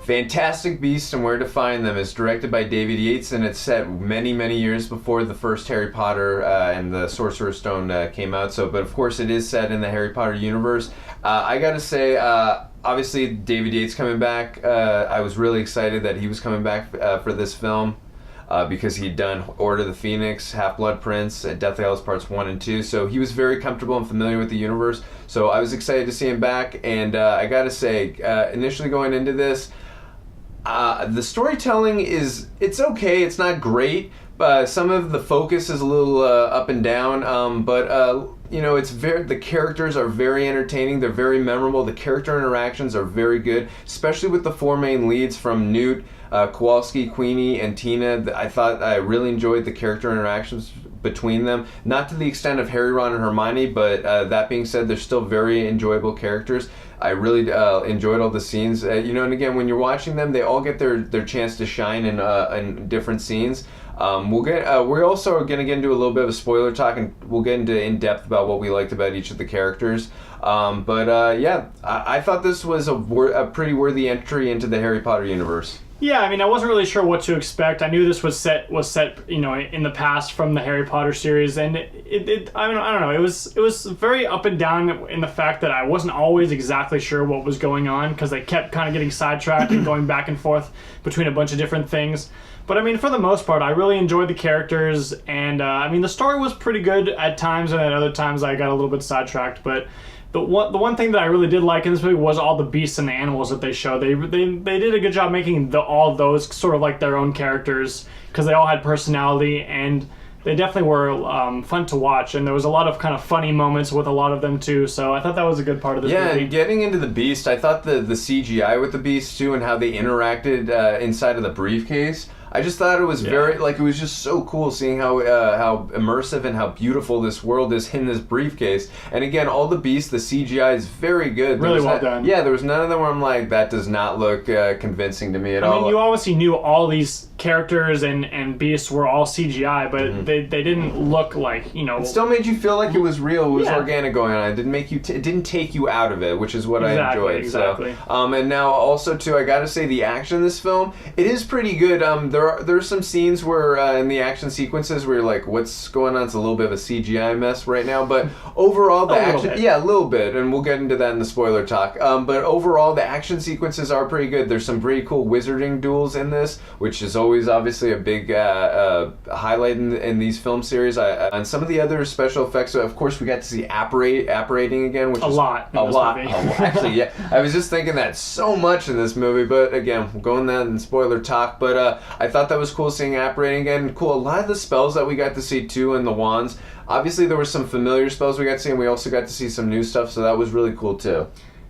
Fantastic Beasts and Where to Find Them is directed by David Yates, and it's set many, many years before the first Harry Potter and the Sorcerer's Stone came out. So, but of course, it is set in the Harry Potter universe. I gotta say, obviously, David Yates coming back. I was really excited that he was coming back for this film. Because he'd done Order of the Phoenix, Half-Blood Prince, and Deathly Hallows Parts 1 and 2, so he was very comfortable and familiar with the universe, so I was excited to see him back, and I gotta say, initially going into this, the storytelling it's okay, it's not great, but some of the focus is a little up and down, but it's the characters are very entertaining, they're very memorable, the character interactions are very good, especially with the four main leads from Newt, Kowalski, Queenie, and Tina. I thought I really enjoyed the character interactions between them. Not to the extent of Harry, Ron, and Hermione, but that being said, they're still very enjoyable characters. I really enjoyed all the scenes. And again, when you're watching them, they all get their chance to shine in different scenes. We're also going to get into a little bit of a spoiler talk, and we'll get into in depth about what we liked about each of the characters. I thought this was a pretty worthy entry into the Harry Potter universe. Yeah, I mean, I wasn't really sure what to expect. I knew this was set, in the past from the Harry Potter series, and I don't know. It was very up and down in the fact that I wasn't always exactly sure what was going on because they kept kind of getting sidetracked and going back and forth between a bunch of different things. But I mean, for the most part, I really enjoyed the characters, and the story was pretty good at times, and at other times I got a little bit sidetracked, but. The one thing that I really did like in this movie was all the beasts and the animals that they show. They did a good job making all those sort of like their own characters because they all had personality and they definitely were fun to watch. And there was a lot of kind of funny moments with a lot of them too. So I thought that was a good part of this movie. Yeah, and getting into the beast, I thought the CGI with the beast too and how they interacted inside of the briefcase. I just thought it was it was just so cool seeing how immersive and how beautiful this world is in this briefcase. And again, all the beasts, the CGI is very good. Really well done. Yeah, there was none of them where I'm like, that does not look convincing to me at all. I mean, you obviously knew all these characters and beasts were all CGI, but they didn't look like, It still made you feel like it was real, it was organic going on. It didn't make you, it didn't take you out of it, which is what I enjoyed. Exactly. So, and now also too, I gotta say the action in this film, it is pretty good. There's some scenes where in the action sequences where you're like, what's going on? It's a little bit of a CGI mess right now, but overall the action, a little bit, and we'll get into that in the spoiler talk. But overall the action sequences are pretty good. There's some pretty cool wizarding duels in this, which is always obviously a big highlight in these film series. And some of the other special effects, of course, we got to see apparating again, which a lot. Actually, yeah, I was just thinking that so much in this movie, but again, we'll go in that in spoiler talk. But I thought that was cool seeing apparating again. Cool. A lot of the spells that we got to see too in the wands. Obviously, there were some familiar spells we got to see, and we also got to see some new stuff, so that was really cool too.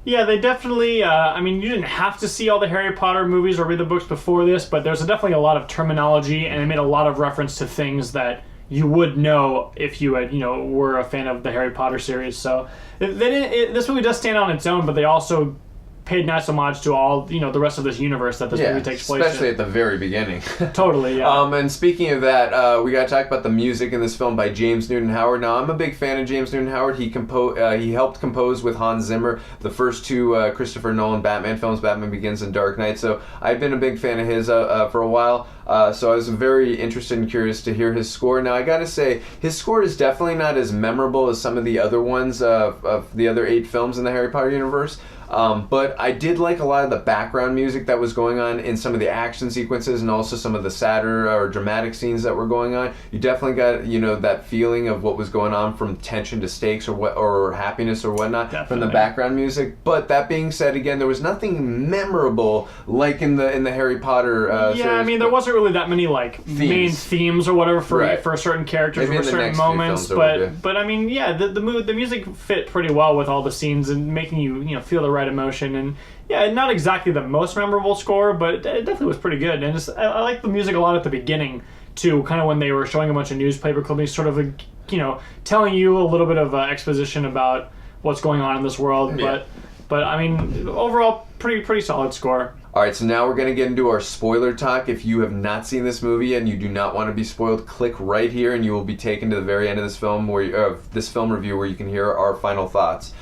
Yeah, they definitely, you didn't have to see all the Harry Potter movies or read the books before this, but there's definitely a lot of terminology, and it made a lot of reference to things that you would know if you had, were a fan of the Harry Potter series. So this movie does stand on its own, but they also paid nice homage to all, the rest of this universe that this movie takes place in. Especially at the very beginning. Totally, yeah. And speaking of that, we got to talk about the music in this film by James Newton Howard. Now, I'm a big fan of James Newton Howard. He helped compose with Hans Zimmer the first two Christopher Nolan Batman films, Batman Begins and Dark Knight. So I've been a big fan of his for a while. So I was very interested and curious to hear his score. Now, I gotta say, his score is definitely not as memorable as some of the other ones of the other 8 films in the Harry Potter universe. But I did like a lot of the background music that was going on in some of the action sequences and also some of the sadder or dramatic scenes that were going on. You definitely got, that feeling of what was going on from tension to stakes or happiness or whatnot from the background music. But that being said, again, there was nothing memorable like in the Harry Potter series. I mean, there wasn't really that many main themes or whatever for certain characters or certain moments. But I mean, the music fit pretty well with all the scenes and making you feel the right emotion. And not exactly the most memorable score, but it definitely was pretty good. And I like the music a lot at the beginning too, kind of when they were showing a bunch of newspaper clippings, sort of telling you a little bit of exposition about what's going on in this world. But I mean, overall, pretty solid score. All right, so now we're going to get into our spoiler talk. If you have not seen this movie and you do not want to be spoiled, click right here and you will be taken to the very end of this film this film review where you can hear our final thoughts.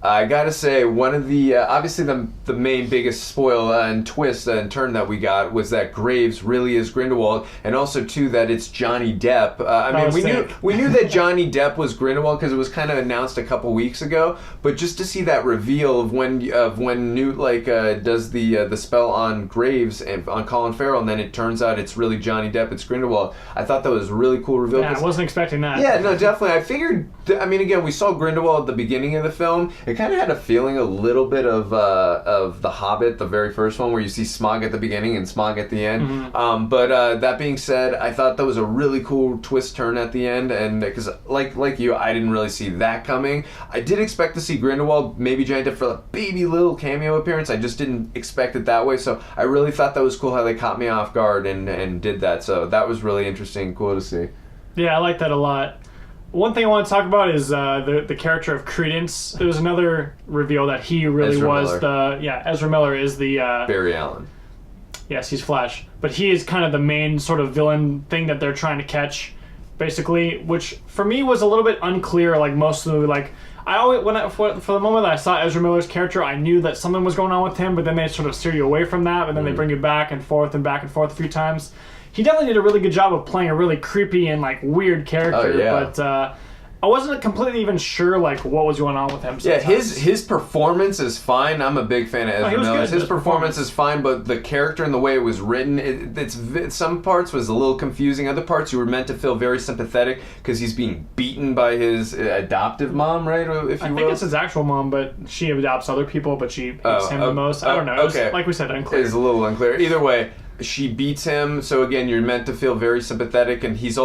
I gotta say, one of the obviously the main biggest spoil and twist and turn that we got was that Graves really is Grindelwald, and also too that it's Johnny Depp. I mean, we knew that Johnny Depp was Grindelwald because it was kind of announced a couple weeks ago, but just to see that reveal of when Newt does the spell on Graves and on Colin Farrell, and then it turns out it's really Johnny Depp, it's Grindelwald. I thought that was a really cool reveal. Yeah, I wasn't expecting that. Yeah, no, definitely. I figured. I mean, again, we saw Grindelwald at the beginning of the film. It kind of had a feeling a little bit of The Hobbit, the very first one, where you see Smaug at the beginning and Smaug at the end. Mm-hmm. But that being said, I thought that was a really cool twist turn at the end, and because like you, I didn't really see that coming. I did expect to see Grindelwald, maybe Johnny Depp, for a baby little cameo appearance. I just didn't expect it that way. So I really thought that was cool how they caught me off guard and did that. So that was really interesting, cool to see. Yeah, I like that a lot. One thing I want to talk about is the character of Credence. There was another reveal that he really Ezra was Miller. Ezra Miller is the... Barry Allen. Yes, he's Flash. But he is kind of the main sort of villain thing that they're trying to catch, basically, which for me was a little bit unclear, like most of the movie. Like, for the moment that I saw Ezra Miller's character, I knew that something was going on with him, but then they sort of steer you away from that, and then they bring you back and forth a few times. He definitely did a really good job of playing a really creepy and like weird character, but I wasn't completely even sure like what was going on with him. Sometimes. Yeah, his performance is fine. I'm a big fan of Ezra Miller. His performance is fine, but the character and the way it was written, it's some parts was a little confusing. Other parts you were meant to feel very sympathetic because he's being beaten by his adoptive mom, right? If you I think it's his actual mom, but she adopts other people, but she hates him the most. I don't know. Okay. Like we said, unclear. It's a little unclear. Either way, she beats him, so again, you're meant to feel very sympathetic, and he's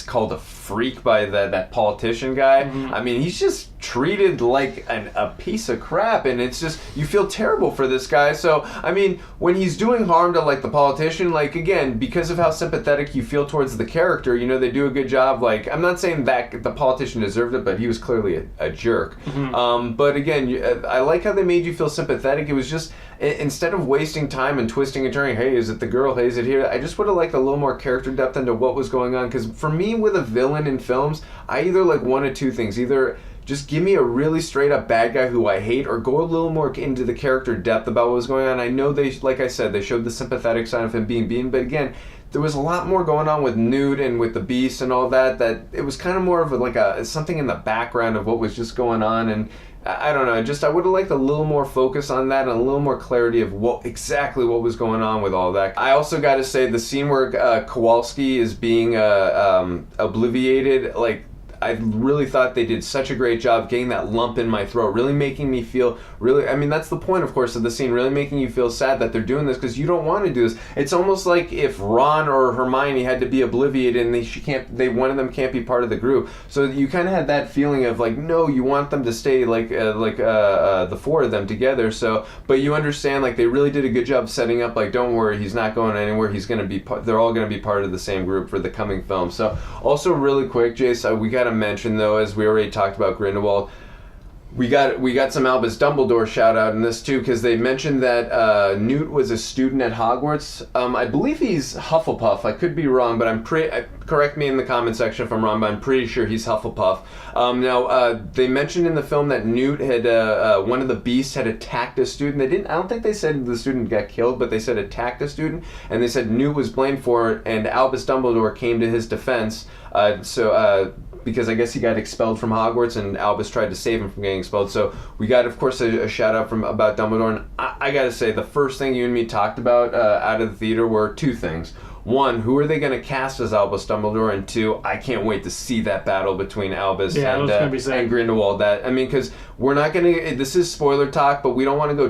called a freak by that politician guy. Mm-hmm. I mean, he's just treated like a piece of crap, and it's just, you feel terrible for this guy. So, I mean, when he's doing harm to, like, the politician, like, again, because of how sympathetic you feel towards the character, you know, they do a good job. Like, I'm not saying that the politician deserved it, but he was clearly a jerk. Mm-hmm. But again, I like how they made you feel sympathetic. It was just, instead of wasting time and twisting and turning, hey, is it the girl, hey, is it here? I just would have liked a little more character depth into what was going on, because for me, with a villain in films, I either like one of two things. Either just give me a really straight up bad guy who I hate, or go a little more into the character depth about what was going on. I know like I said, they showed the sympathetic side of him being beaten, but again, there was a lot more going on with Newt and with the Beast and all that it was kind of more of something in the background of what was just going on, and I don't know, I would have liked a little more focus on that and a little more clarity of exactly what was going on with all that. I also got to say, the scene where Kowalski is being obliviated, like, I really thought they did such a great job getting that lump in my throat, really making me feel I mean, that's the point, of course, of the scene, really making you feel sad that they're doing this, because you don't want to do this. It's almost like if Ron or Hermione had to be obliviated and one of them can't be part of the group. So you kind of had that feeling of like, no, you want them to stay the four of them together. So, but you understand, like, they really did a good job setting up, like, don't worry, he's not going anywhere. He's going to be they're all going to be part of the same group for the coming film. So, also really quick, Jace, we got to mention, though, as we already talked about Grindelwald, we got some Albus Dumbledore shout out in this too, because they mentioned that Newt was a student at Hogwarts. I believe he's Hufflepuff. I could be wrong, but correct me in the comment section if I'm wrong, but I'm pretty sure he's Hufflepuff. Now, they mentioned in the film that Newt had one of the Beasts had attacked a student. I don't think they said the student got killed, but they said attacked a student, and they said Newt was blamed for it, and Albus Dumbledore came to his defense. Because I guess he got expelled from Hogwarts, and Albus tried to save him from getting expelled. So we got, of course, a shout out about Dumbledore. And I got to say, the first thing you and me talked about out of the theater were two things. One, who are they going to cast as Albus Dumbledore? And two, I can't wait to see that battle between Albus and Grindelwald. Because we're not going to... This is spoiler talk, but we don't want to go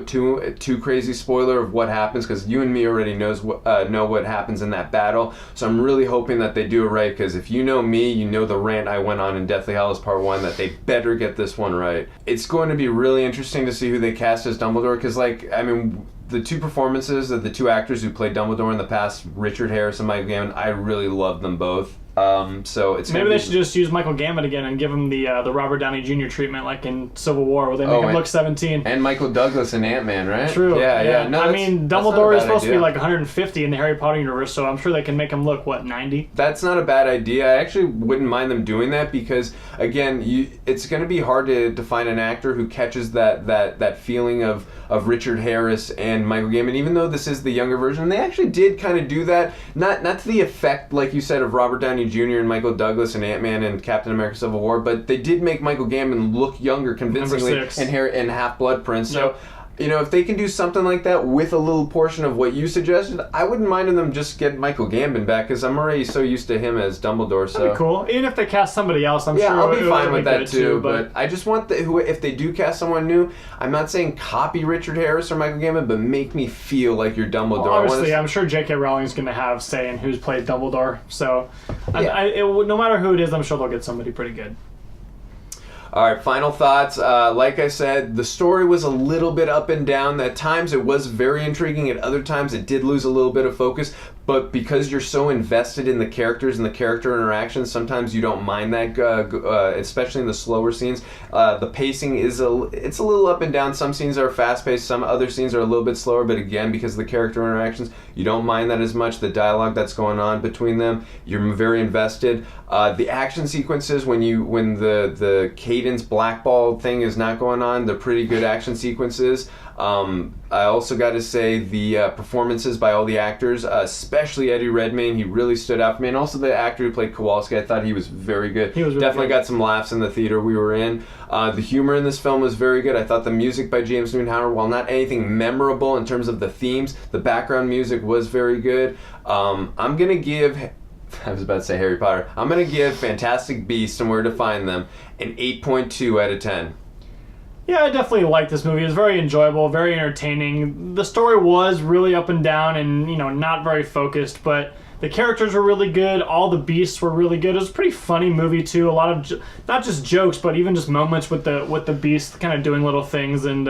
too crazy spoiler of what happens, because you and me already know what happens in that battle. So I'm really hoping that they do it right, because if you know me, you know the rant I went on in Deathly Hallows Part 1, that they better get this one right. It's going to be really interesting to see who they cast as Dumbledore, because, the two performances of the two actors who played Dumbledore in the past, Richard Harris and Mike Gambon, I really loved them both. So it's maybe they should just use Michael Gambon again and give him the Robert Downey Jr. treatment like in Civil War, where they make him look 17. And Michael Douglas in Ant-Man, right? True. Yeah. No, I mean, Dumbledore is supposed to be like 150 in the Harry Potter universe, so I'm sure they can make him look, 90? That's not a bad idea. I actually wouldn't mind them doing that because, again, it's going to be hard to find an actor who catches that feeling of Richard Harris and Michael Gambon, even though this is the younger version. They actually did kind of do that, not to the effect, like you said, of Robert Downey Jr. and Michael Douglas and Ant-Man and Captain America Civil War, but they did make Michael Gambon look younger convincingly in Half-Blood Prince. So, if they can do something like that with a little portion of what you suggested, I wouldn't mind them just get Michael Gambon back because I'm already so used to him as Dumbledore. So that'd be cool. Even if they cast somebody else, I'm sure I'll be fine with that too. But I just want if they do cast someone new, I'm not saying copy Richard Harris or Michael Gambon, but make me feel like you're Dumbledore. Well, obviously, I'm sure J.K. Rowling's going to have say in who's played Dumbledore. So no matter who it is, I'm sure they'll get somebody pretty good. All right, final thoughts. Like I said, the story was a little bit up and down. At times it was very intriguing. At other times it did lose a little bit of focus. But because you're so invested in the characters and the character interactions, sometimes you don't mind that, especially in the slower scenes. The pacing it's a little up and down. Some scenes are fast-paced. Some other scenes are a little bit slower. But again, because of the character interactions, you don't mind that as much. The dialogue that's going on between them, you're very invested. The action sequences, when the cadence blackball thing is not going on, they're pretty good action sequences. I also got to say the performances by all the actors, especially Eddie Redmayne, he really stood out for me. And also the actor who played Kowalski, I thought he was very good. He was really definitely good. Got some laughs in the theater we were in. The humor in this film was very good. I thought the music by James Newton Howard, while not anything memorable in terms of the themes, the background music was very good. I'm going to give... I was about to say Harry Potter. I'm going to give Fantastic Beasts and Where to Find Them an 8.2 out of 10. Yeah, I definitely liked this movie. It was very enjoyable, very entertaining. The story was really up and down and, not very focused, but the characters were really good. All the beasts were really good. It was a pretty funny movie, too. A lot of, not just jokes, but even just moments with the beasts kind of doing little things and,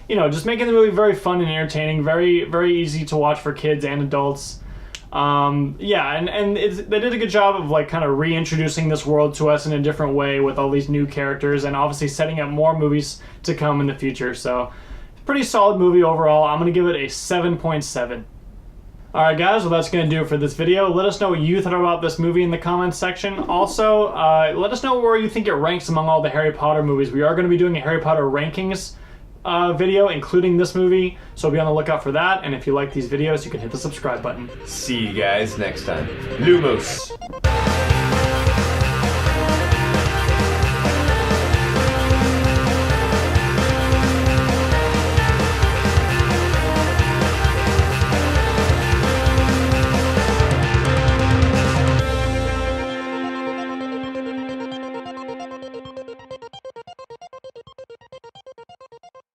just making the movie very fun and entertaining, very, very easy to watch for kids and adults. And they did a good job of kind of reintroducing this world to us in a different way with all these new characters and obviously setting up more movies to come in the future. So, pretty solid movie overall. I'm going to give it a 7.7. Alright guys, well that's going to do it for this video. Let us know what you thought about this movie in the comments section. Also, let us know where you think it ranks among all the Harry Potter movies. We are going to be doing a Harry Potter rankings video, including this movie, so be on the lookout for that. And if you like these videos, you can hit the subscribe button. See you guys next time. Lumos!